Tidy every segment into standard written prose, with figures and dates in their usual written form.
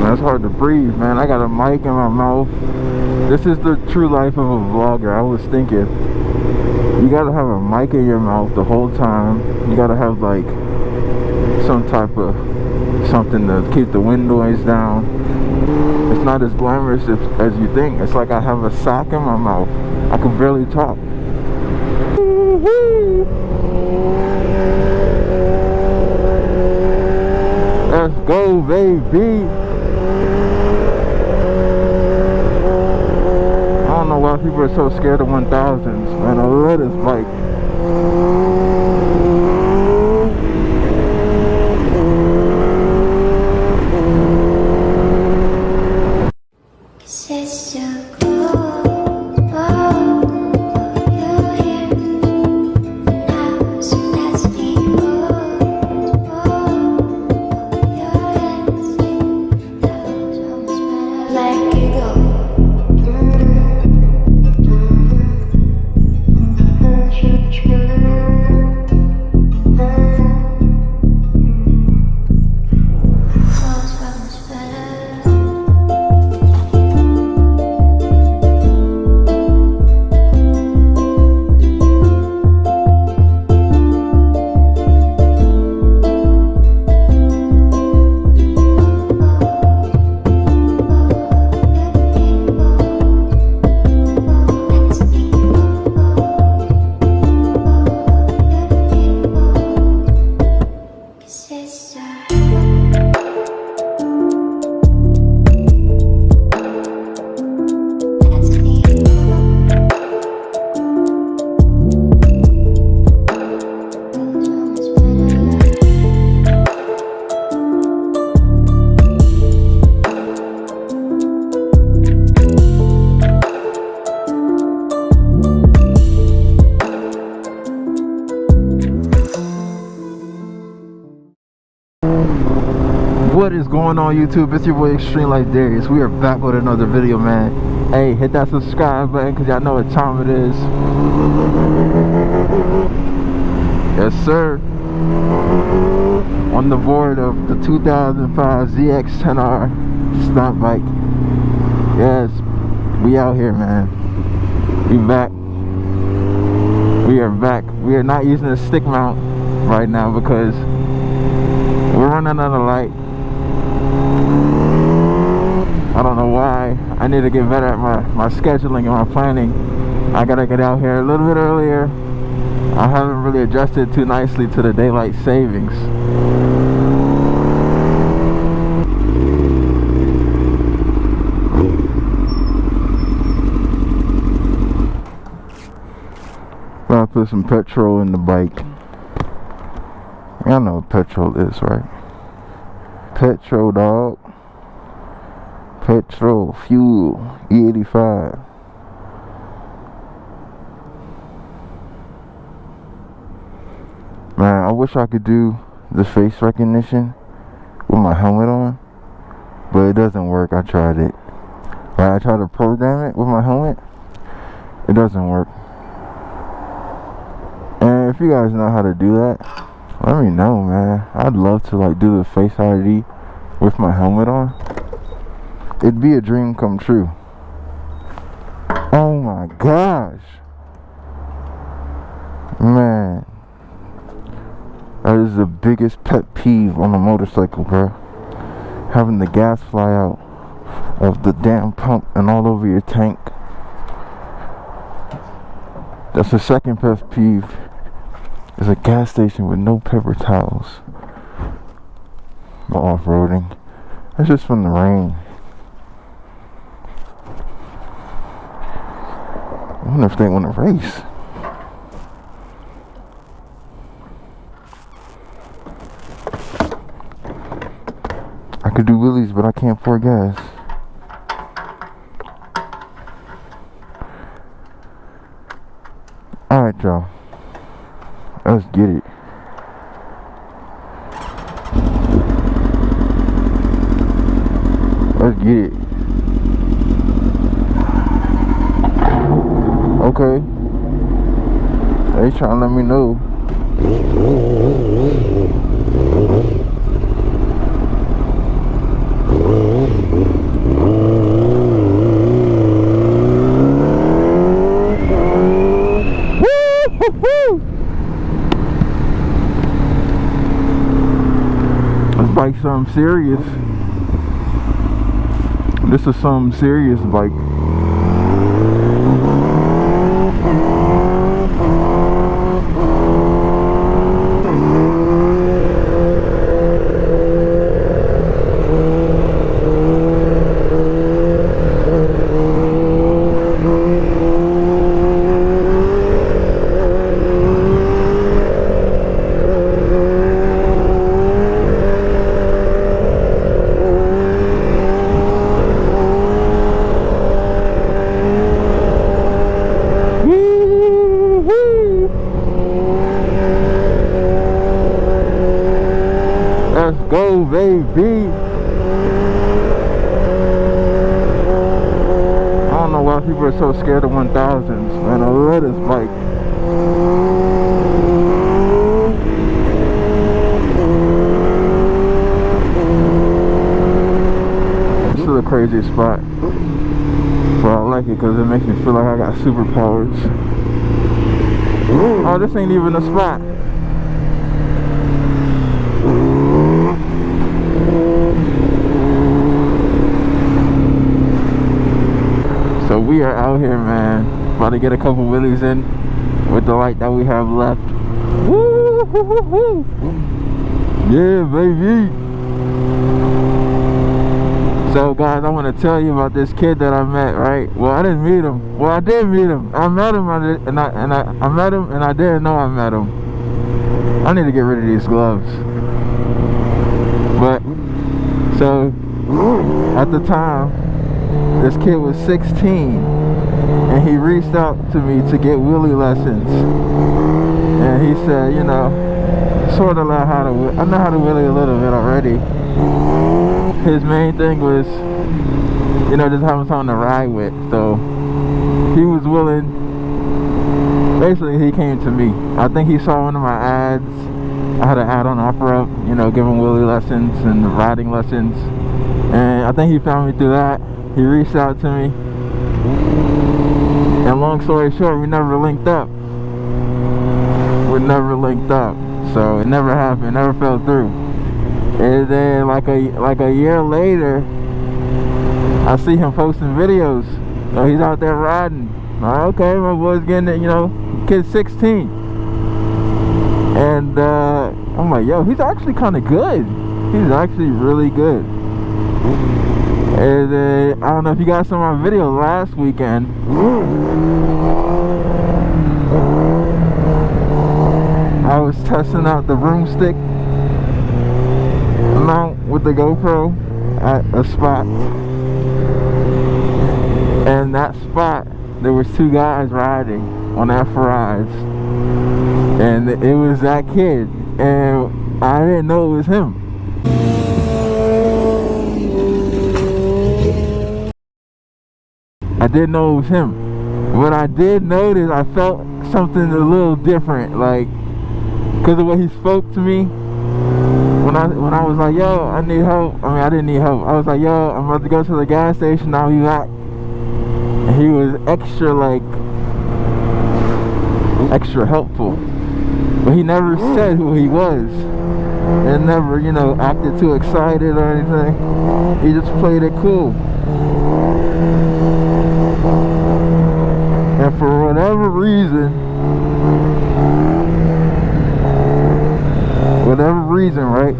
Man, it's hard to breathe, man. I got a mic in my mouth. This is the true life of a vlogger. I was thinking, you gotta have a mic in your mouth the whole time. You gotta have like some type of something to keep the wind noise down. It's not as glamorous as you think. It's like I have a sock in my mouth. I can barely talk. Let's go, baby. I don't know why people are so scared of 1000s, man. I love this bike. What is going on, YouTube? It's your boy Extreme Life Darius. We are back with another video, man. Hey, hit that subscribe button because y'all know what time it is. Yes, sir. On the board of the 2005 ZX-10R stunt bike. Yes, we out here, man. We back. We are back. We are not using a stick mount right now because we're running out of light. I don't know why. I need to get better at my scheduling and my planning. I gotta get out here a little bit earlier. I haven't really adjusted too nicely to the daylight savings. I'll put some petrol in the bike. Y'all know what petrol is, right? Petrol, dog. Petrol, fuel, E85. Man, I wish I could do the face recognition with my helmet on, but it doesn't work. I tried it. Like, I tried to program it with my helmet. It doesn't work. And if you guys know how to do that, let me know, man. I'd love to like do the face ID with my helmet on. It'd be a dream come true. Oh my gosh. Man. That is the biggest pet peeve on a motorcycle, bro. Having the gas fly out of the damn pump and all over your tank. That's the second pet peeve. Is a gas station with no paper towels. But off-roading. That's just from the rain. I wonder if they want to race. I could do wheelies, but I can't pour gas. Alright, y'all. Let's get it. Let's get it. Okay. They trying to let me know. something serious. This is some serious bike. Let's go, baby. I don't know why people are so scared of 1000s, man. I love this bike. This is a crazy spot, but I like it because it makes me feel like I got superpowers. Oh, this ain't even a spot. So we are out here, man, about to get a couple wheelies in with the light that we have left. Woo, woo, woo, woo. Yeah, baby. So guys, I want to tell you about this kid that I met, right? Well, I didn't meet him. Well, I did meet him. I met him, I met him, and I didn't know I met him. I need to get rid of these gloves. But so at the time, this kid was 16, and he reached out to me to get wheelie lessons. And he said, you know, sort of learn how to. I know how to wheelie a little bit already. His main thing was, you know, just having someone to ride with. So he was willing. Basically, he came to me. I think he saw one of my ads. I had an ad on OfferUp, you know, giving wheelie lessons and riding lessons. And I think he found me through that. He reached out to me. And long story short, we never linked up. So it never happened, never fell through. And then like a year later, I see him posting videos. So he's out there riding. Okay, my boy's getting it, you know, kid's 16. And I'm like, yo, he's actually kind of good. He's actually really good. And I don't know if you guys saw my video last weekend. I was testing out the broomstick mount with the GoPro at a spot. And that spot, there was 2 guys riding on that for rides. And it was that kid. And I didn't know it was him. I didn't know it was him. What I did notice, I felt something a little different, like, because of what he spoke to me. When I was like, yo, I need help. I mean, I didn't need help. I was like, yo, I'm about to go to the gas station. I'll be back. And he was extra helpful. But he never said who he was. And never, you know, acted too excited or anything. He just played it cool. And for whatever reason, right,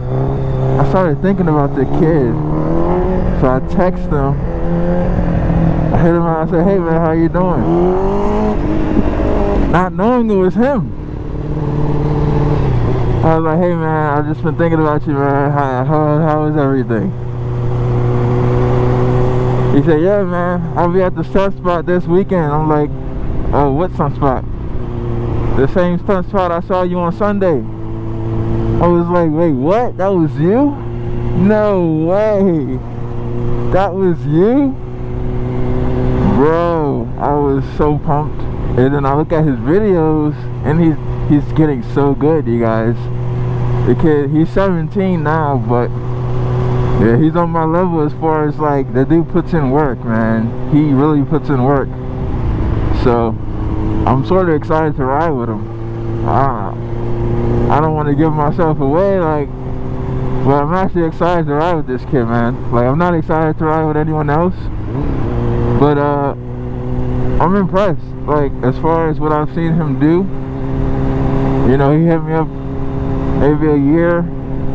I started thinking about the kid. So I texted him. I hit him out. I said, hey man, how you doing? Not knowing it was him. I was like, hey man, I've just been thinking about you, man. How is everything? He said, yeah man, I'll be at the stunt spot this weekend. I'm like, oh, what stunt spot? The same stunt spot I saw you on Sunday. I was like, wait, what? That was you? No way. That was you? Bro, I was so pumped. And then I look at his videos, and he's getting so good, you guys. The kid, he's 17 now, but yeah, he's on my level as far as, like, the dude puts in work, man. He really puts in work. So I'm sort of excited to ride with him. I don't want to give myself away, like, But I'm actually excited to ride with this kid, man. Like, I'm not excited to ride with anyone else, but I'm impressed. Like, as far as what I've seen him do, you know, he hit me up maybe a year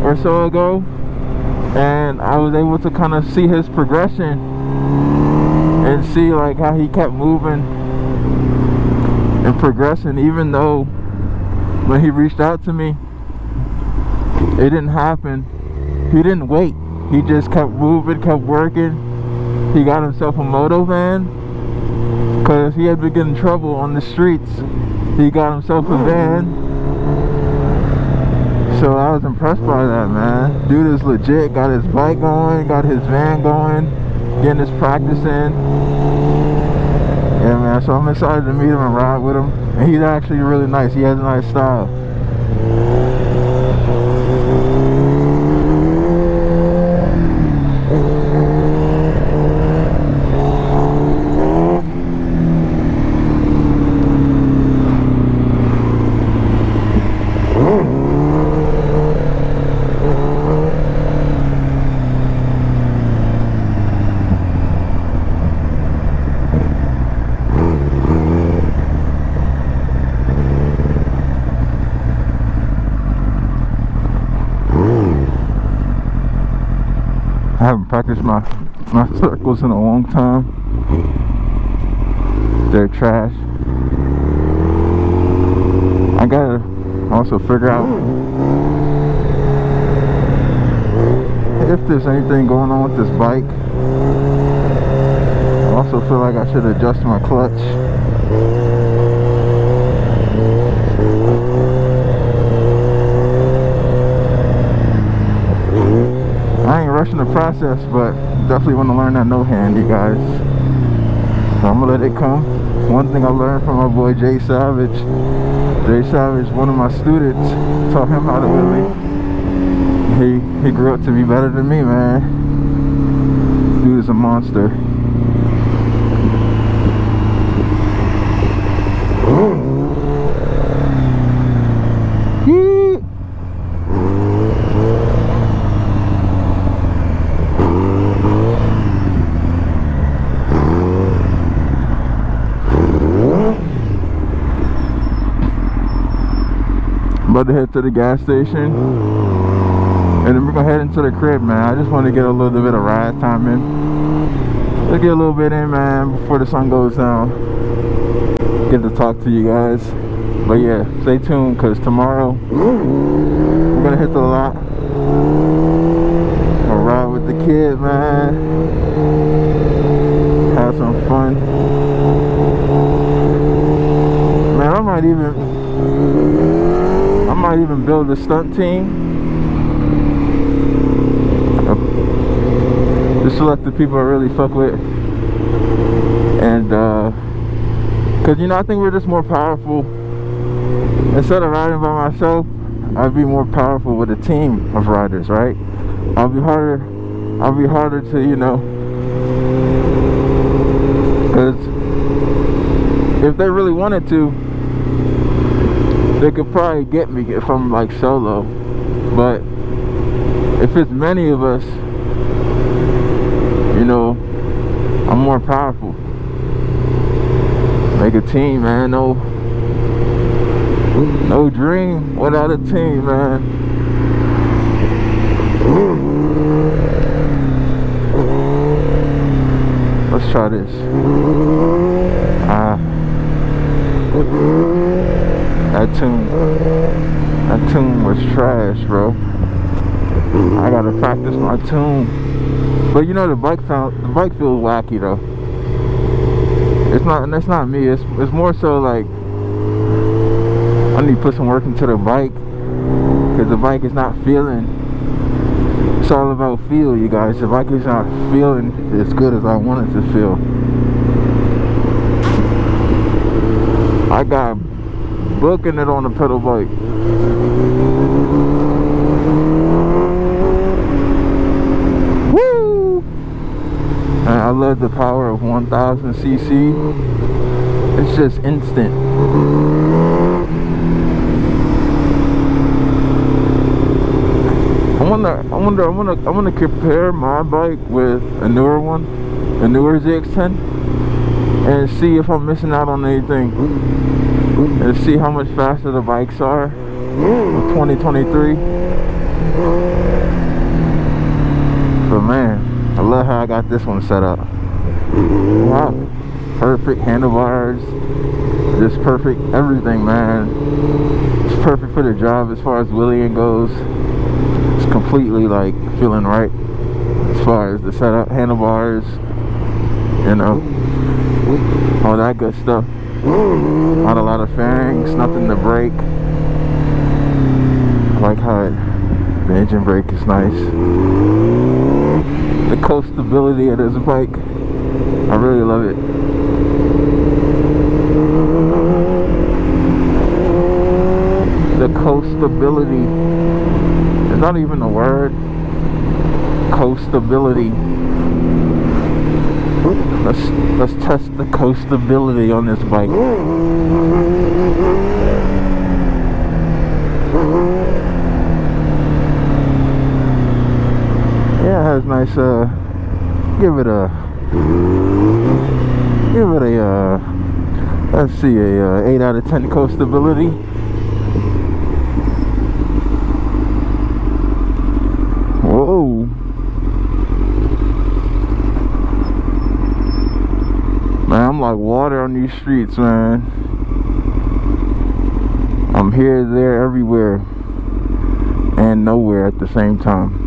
or so ago, and I was able to kind of see his progression and see like how he kept moving and progressing, even though when he reached out to me, it didn't happen. He didn't wait. He just kept moving, kept working. He got himself a moto van because he had been getting in trouble on the streets. He got himself a van. So I was impressed by that, man. Dude is legit. Got his bike going, got his van going, getting his practice in. Yeah, man. So I'm excited to meet him and ride with him. And he's actually really nice. He has a nice style. I haven't practiced my circles in a long time. They're trash. I gotta also figure out if there's anything going on with this bike. I also feel like I should adjust my clutch. I ain't rushing the process, but definitely want to learn that no hand, you guys. So I'm gonna let it come. One thing I learned from my boy Jay Savage, one of my students, taught him how to wheelie. He grew up to be better than me, man. Dude is a monster. About to head to the gas station, and then we're gonna head into the crib, man. I just want to get a little bit of ride time in. Let's get a little bit in, man, before the sun goes down. Get to talk to you guys. But yeah, stay tuned, because tomorrow we're gonna hit the lot. Gonna ride with the kid, man. Have some fun. Man, I might even build a stunt team, just to let the people I really fuck with, and cause you know, I think we're just more powerful. Instead of riding by myself, I'd be more powerful with a team of riders, right? I'll be harder to, you know, cause if they really wanted to, they could probably get me if I'm like solo. But if it's many of us, you know, I'm more powerful. Make a team, man. No dream without a team, man. Let's try this. That tune was trash, bro. I gotta practice my tune. But you know, the bike feels wacky though. It's not me. It's more so like I need to put some work into the bike, because the bike is not feeling. It's all about feel, you guys. The bike is not feeling as good as I want it to feel. I got booking it on the pedal bike. Woo! And I love the power of 1000 cc. It's just instant. I want wanna compare my bike with a newer one, a newer ZX10, and see if I'm missing out on anything, and see how much faster the bikes are with 2023. But man, I love how I got this one set up. Wow, perfect handlebars, just perfect everything, man. It's perfect for the job as far as wheeling goes. It's completely like feeling right as far as the setup, handlebars, you know, all that good stuff. Not a lot of fangs, nothing to break. I like how the engine brake is nice. The coastability of this bike, I really love it. The coastability, it's not even a word. Coastability. Let's test the coastability on this bike. Yeah, it has nice. Give it a. Let's see, a 8 out of 10 coastability. Whoa. Man, I'm like water on these streets, man. I'm here, there, everywhere, and nowhere at the same time.